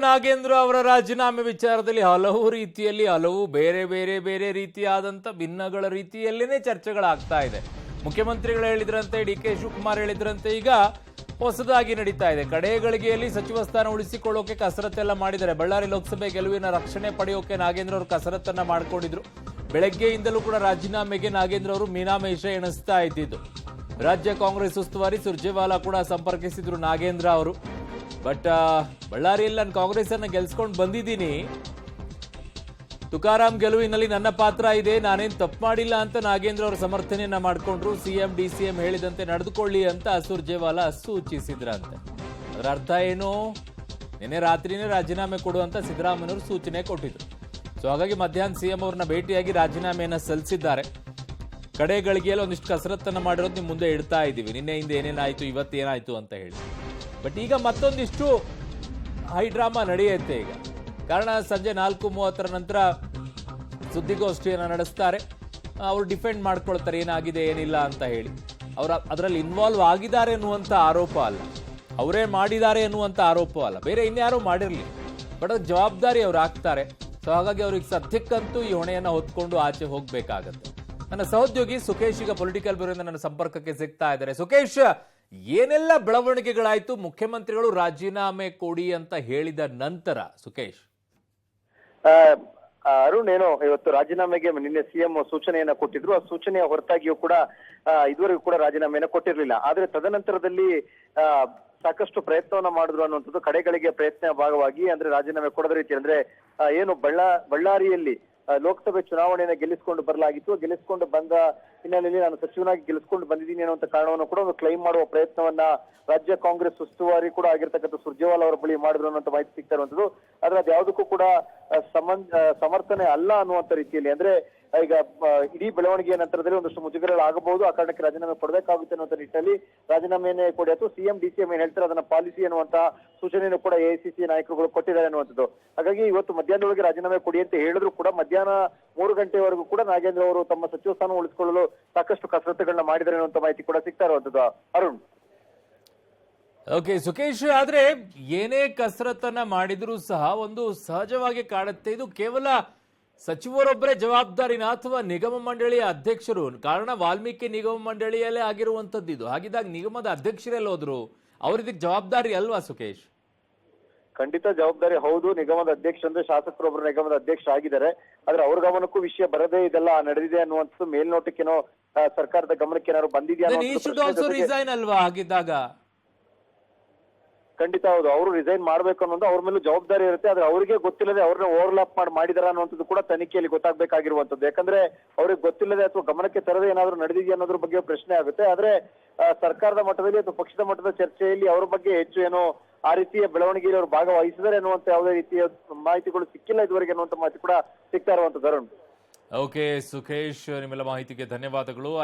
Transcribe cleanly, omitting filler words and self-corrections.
ನಾಗೇಂದ್ರ ಅವರ ರಾಜೀನಾಮೆ ವಿಚಾರದಲ್ಲಿ ಹಲವು ರೀತಿಯಲ್ಲಿ ಹಲವು ಬೇರೆ ಬೇರೆ ಬೇರೆ ರೀತಿಯಾದಂತ ಭಿನ್ನಗಳ ರೀತಿಯಲ್ಲೇನೆ ಚರ್ಚೆಗಳಾಗ್ತಾ ಇದೆ. ಮುಖ್ಯಮಂತ್ರಿಗಳು ಹೇಳಿದ್ರಂತೆ, ಡಿ.ಕೆ. ಶಿವಕುಮಾರ್ ಹೇಳಿದ್ರಂತೆ, ಈಗ ಹೊಸದಾಗಿ ನಡೀತಾ ಇದೆ. ಕಡೆ ಗಳಿಗೆಯಲ್ಲಿ ಸಚಿವ ಸ್ಥಾನ ಉಳಿಸಿಕೊಳ್ಳೋಕೆ ಕಸರತ್ತೆಲ್ಲ ಮಾಡಿದ್ದಾರೆ. ಬಳ್ಳಾರಿ ಲೋಕಸಭೆ ಗೆಲುವಿನ ರಕ್ಷಣೆ ಪಡೆಯೋಕೆ ನಾಗೇಂದ್ರ ಅವರು ಕಸರತ್ತನ್ನ ಮಾಡ್ಕೊಂಡಿದ್ರು. ಬೆಳಗ್ಗೆಯಿಂದಲೂ ಕೂಡ ರಾಜೀನಾಮೆಗೆ ನಾಗೇಂದ್ರ ಅವರು ಮೀನಾಮೇಷ ಎಣಿಸ್ತಾ ಇದ್ದಿದ್ದು. ರಾಜ್ಯ ಕಾಂಗ್ರೆಸ್ ಉಸ್ತುವಾರಿ ಸುರ್ಜೇವಾಲಾ ಕೂಡ ಸಂಪರ್ಕಿಸಿದ್ರು ನಾಗೇಂದ್ರ ಅವರು. ಬಟ್ ಬಳ್ಳಾರಿಯಲ್ಲಿ ನಾನು ಕಾಂಗ್ರೆಸ್ ಅನ್ನ ಗೆಲ್ಸ್ಕೊಂಡು ಬಂದಿದ್ದೀನಿ, ತುಕಾರಾಂ ಗೆಲುವಿನಲ್ಲಿ ನನ್ನ ಪಾತ್ರ ಇದೆ, ನಾನೇನು ತಪ್ಪು ಮಾಡಿಲ್ಲ ಅಂತ ನಾಗೇಂದ್ರ ಅವರು ಸಮರ್ಥನೆಯನ್ನ ಮಾಡಿಕೊಂಡ್ರು. ಸಿಎಂ ಡಿಸಿಎಂ ಹೇಳಿದಂತೆ ನಡೆದುಕೊಳ್ಳಿ ಅಂತ ಸುರ್ಜೇವಾಲಾ ಸೂಚಿಸಿದ್ರಂತೆ. ಅದರ ಅರ್ಥ ಏನು? ನಿನ್ನೆ ರಾತ್ರಿನೇ ರಾಜೀನಾಮೆ ಕೊಡುವಂತ ಸಿದ್ದರಾಮಯ್ಯನವರು ಸೂಚನೆ ಕೊಟ್ಟಿದ್ರು. ಸೊ ಹಾಗಾಗಿ ಮಧ್ಯಾಹ್ನ ಸಿಎಂ ಅವ್ರನ್ನ ಭೇಟಿಯಾಗಿ ರಾಜೀನಾಮೆಯನ್ನ ಸಲ್ಲಿಸಿದ್ದಾರೆ. ಕಡೆ ಗಳಿಗೆಯಲ್ಲಿ ಒಂದಿಷ್ಟು ಕಸರತ್ತನ್ನ ಮಾಡಿರೋದು ನಿಮ್ಮ ಮುಂದೆ ಇಡ್ತಾ ಇದ್ದೀವಿ. ನಿನ್ನೆಯಿಂದ ಏನೇನಾಯ್ತು, ಇವತ್ತೇನಾಯ್ತು ಅಂತ ಹೇಳಿ. ಬಟ್ ಈಗ ಮತ್ತೊಂದಿಷ್ಟು ಹೈ ಡ್ರಾಮಾ ನಡೆಯುತ್ತೆ ಈಗ. ಕಾರಣ ಸಂಜೆ 4:30 ನಂತರ ಸುದ್ದಿಗೋಷ್ಠಿಯನ್ನು ನಡೆಸ್ತಾರೆ. ಅವರು ಡಿಫೆಂಡ್ ಮಾಡ್ಕೊಳ್ತಾರೆ ಏನಾಗಿದೆ ಏನಿಲ್ಲ ಅಂತ ಹೇಳಿ. ಅವರು ಅದರಲ್ಲಿ ಇನ್ವಾಲ್ವ್ ಆಗಿದ್ದಾರೆ ಅನ್ನುವಂಥ ಆರೋಪ ಅಲ್ಲ, ಅವರೇ ಮಾಡಿದ್ದಾರೆ ಅನ್ನುವಂಥ ಆರೋಪ ಅಲ್ಲ, ಬೇರೆ ಇನ್ಯಾರೋ ಮಾಡಿರಲಿ, ಬಟ್ ಅದು ಜವಾಬ್ದಾರಿ ಅವ್ರು ಆಗ್ತಾರೆ. ಸೊ ಹಾಗಾಗಿ ಅವ್ರಿಗೆ ಸದ್ಯಕ್ಕಂತೂ ಈ ಹೊಣೆಯನ್ನು ಹೊತ್ಕೊಂಡು ಆಚೆ ಹೋಗ್ಬೇಕಾಗತ್ತೆ. ನನ್ನ ಸಹೋದ್ಯೋಗಿ ಸುಖೇಶ್ ಈಗ ಪೊಲಿಟಿಕಲ್ ಬ್ಯೂರೋದಿಂದ ನನ್ನ ಸಂಪರ್ಕಕ್ಕೆ ಸಿಗ್ತಾ ಇದ್ದಾರೆ. ಸುಖೇಶ್, ಏನೆಲ್ಲ ಬೆಳವಣಿಗೆಗಳಾಯ್ತು ಮುಖ್ಯಮಂತ್ರಿಗಳು ರಾಜೀನಾಮೆ ಕೊಡಿ ಅಂತ ಹೇಳಿದ ನಂತರ? ಸುಖೇಶ್, ಅರುಣ್, ಏನು ಇವತ್ತು ರಾಜೀನಾಮೆಗೆ ನಿನ್ನೆ ಸಿಎಂ ಸೂಚನೆಯನ್ನ ಕೊಟ್ಟಿದ್ರು. ಆ ಸೂಚನೆಯ ಹೊರತಾಗಿಯೂ ಕೂಡ ಇದುವರೆಗೂ ಕೂಡ ರಾಜೀನಾಮೆಯನ್ನ ಕೊಟ್ಟಿರ್ಲಿಲ್ಲ. ಆದ್ರೆ ತದನಂತರದಲ್ಲಿ ಸಾಕಷ್ಟು ಪ್ರಯತ್ನವನ್ನ ಮಾಡಿದ್ರು ಅನ್ನುವಂಥದ್ದು ಕಡೆಗಳಿಗೆ ಪ್ರಯತ್ನ ಭಾಗವಾಗಿ, ಅಂದ್ರೆ ರಾಜೀನಾಮೆ ಕೊಡದ ರೀತಿ, ಅಂದ್ರೆ ಏನು ಬಳ್ಳಾರಿಯಲ್ಲಿ ಲೋಕಸಭೆ ಚುನಾವಣೆಯನ್ನ ಗೆಲ್ಲಿಸಿಕೊಂಡು ಬರಲಾಗಿತ್ತು. ಗೆಲ್ಲಿಸಿಕೊಂಡು ಬಂದ ಹಿನ್ನೆಲೆಯಲ್ಲಿ ನಾನು ಸಚಿವನಾಗಿ ಗೆಲ್ಲಿಸಿಕೊಂಡು ಬಂದಿದ್ದೀನಿ ಅನ್ನುವಂಥ ಕಾರಣವನ್ನು ಕೂಡ ಒಂದು ಕ್ಲೈಮ್ ಮಾಡುವ ಪ್ರಯತ್ನವನ್ನ ರಾಜ್ಯ ಕಾಂಗ್ರೆಸ್ ಉಸ್ತುವಾರಿ ಕೂಡ ಆಗಿರ್ತಕ್ಕಂಥ ಸುರ್ಜೇವಾಲಾ ಅವರ ಬಳಿ ಮಾಡಿದ್ರು ಅನ್ನುವಂಥ ಮಾಹಿತಿ ಸಿಗ್ತಾ ಇರುವಂತದ್ದು. ಆದ್ರೆ ಅದು ಯಾವುದಕ್ಕೂ ಕೂಡ ಸಮರ್ಥನೆ ಅಲ್ಲ ಅನ್ನುವಂಥ ರೀತಿಯಲ್ಲಿ, ಅಂದ್ರೆ ಈಗ ಇಡೀ ಬೆಳವಣಿಗೆಯ ನಂತರದಲ್ಲಿ ಒಂದಷ್ಟು ಮುಜುಗರಗಳಾಗಬಹುದು, ಆ ಕಾರಣಕ್ಕೆ ರಾಜೀನಾಮೆ ಕೊಡಬೇಕಾಗುತ್ತೆ ಅನ್ನುವಂಥ ನಿಟ್ಟಿನಲ್ಲಿ ರಾಜೀನಾಮೆಯನ್ನೇ ಕೊಡಿ ಅಥವಾ ಸಿಎಂ ಡಿಸಿಎಂ ಏನ್ ಹೇಳ್ತಾರೆ ಅದನ್ನ ಪಾಲಿಸಿ ಅನ್ನುವಂತ ಸೂಚನೆಯನ್ನು ಕೂಡ ಎಐಸಿಸಿ ನಾಯಕರುಗಳು ಕೊಟ್ಟಿದ್ದಾರೆ ಅನ್ನುವಂಥದ್ದು. ಹಾಗಾಗಿ ಇವತ್ತು ಮಧ್ಯಾಹ್ನದೊಳಗೆ ರಾಜೀನಾಮೆ ಕೊಡಿ ಅಂತ ಹೇಳಿದ್ರು ಕೂಡ ಮಧ್ಯಾಹ್ನ 3 ಗಂಟೆವರೆಗೂ ಕೂಡ ನಾಗೇಂದ್ರ ಅವರು ತಮ್ಮ ಸಚಿವ ಸ್ಥಾನ ಉಳಿಸಿಕೊಳ್ಳಲು ಸಾಕಷ್ಟು ಕಸರತ್ತುಗಳನ್ನ ಮಾಡಿದ್ದಾರೆ ಅನ್ನುವಂಥ ಮಾಹಿತಿ ಕೂಡ ಸಿಗ್ತಾ ಇರುವಂತದ್ದು. ಅರುಣ್, ಓಕೆ ಸುಖೇಶ್, ಆದ್ರೆ ಏನೇ ಕಸರತ್ತನ್ನ ಮಾಡಿದ್ರೂ ಸಹ ಒಂದು ಸಹಜವಾಗಿ ಕಾಡುತ್ತೆ, ಇದು ಕೇವಲ ಸಚಿವರೊಬ್ಬರೇ ಜವಾಬ್ದಾರಿನ ಅಥವಾ ನಿಗಮ ಮಂಡಳಿಯ ಅಧ್ಯಕ್ಷರು? ಕಾರಣ ವಾಲ್ಮೀಕಿ ನಿಗಮ ಮಂಡಳಿಯಲ್ಲೇ ಆಗಿರುವಂತದ್ದು ಇದು. ಹಾಗಿದ್ದಾಗ ನಿಗಮದ ಅಧ್ಯಕ್ಷರೆಲ್ಲ ಹೋದ್ರು, ಅವ್ರಿದಕ್ಕೆ ಜವಾಬ್ದಾರಿ ಅಲ್ವಾ ಸುಖೇಶ್? ಖಂಡಿತ ಜವಾಬ್ದಾರಿ ಹೌದು. ನಿಗಮದ ಅಧ್ಯಕ್ಷ ಅಂದ್ರೆ ಶಾಸಕರೊಬ್ಬರು ನಿಗಮದ ಅಧ್ಯಕ್ಷ ಆಗಿದ್ದಾರೆ. ಆದ್ರೆ ಅವ್ರ ಗಮನಕ್ಕೂ ವಿಷಯ ಬರದೇ ಇದೆಲ್ಲ ನಡೆದಿದೆ ಅನ್ನುವಂಥದ್ದು ಮೇಲ್ನೋಟಕ್ಕೇನೋ ಸರ್ಕಾರದ ಗಮನಕ್ಕೆ ಏನಾದ್ರು ಬಂದಿದೆಯಾ? ರಿಸೈನ್ ಅಲ್ವಾ ಆಗಿದ್ದಾಗ? ಖಂಡಿತ ಹೌದು, ಅವರು ರಿಸೈನ್ ಮಾಡ್ಬೇಕು ಅನ್ನೋದು ಅವ್ರ ಮೇಲೂ ಜವಾಬ್ದಾರಿ ಇರುತ್ತೆ. ಆದ್ರೆ ಅವ್ರಿಗೆ ಗೊತ್ತಿಲ್ಲದೆ ಅವ್ರನ್ನ ಓವರ್ಲಾಪ್ ಮಾಡಿದಾರ ಅನ್ನುವಂಥದ್ದು ಕೂಡ ತನಿಖೆಯಲ್ಲಿ ಗೊತ್ತಾಗಬೇಕಾಗಿರುವಂತದ್ದು. ಯಾಕಂದ್ರೆ ಅವ್ರಿಗೆ ಗೊತ್ತಿಲ್ಲದೆ ಅಥವಾ ಗಮನಕ್ಕೆ ತರದೆ ಏನಾದ್ರು ನಡೆದಿದೆಯಾ ಅನ್ನೋದ್ರ ಬಗ್ಗೆ ಪ್ರಶ್ನೆ ಆಗುತ್ತೆ. ಆದ್ರೆ ಸರ್ಕಾರದ ಮಟ್ಟದಲ್ಲಿ ಅಥವಾ ಪಕ್ಷದ ಮಟ್ಟದ ಚರ್ಚೆಯಲ್ಲಿ ಅವ್ರ ಬಗ್ಗೆ ಹೆಚ್ಚು ಏನೋ ಆ ರೀತಿಯ ಬೆಳವಣಿಗೆಯಲ್ಲಿ ಅವರು ಭಾಗವಹಿಸಿದ್ದಾರೆ ಅನ್ನುವಂತ ಯಾವುದೇ ರೀತಿಯ ಮಾಹಿತಿಗಳು ಸಿಕ್ಕಿಲ್ಲ ಇದುವರೆಗೆ ಅನ್ನುವಂತ ಮಾಹಿತಿ ಕೂಡ ಸಿಗ್ತಾ ಇರುವಂತದ್ದು. ಓಕೆ ಸುಖೇಶ್, ನಿಮ್ಮೆಲ್ಲ ಮಾಹಿತಿಗೆ ಧನ್ಯವಾದಗಳು.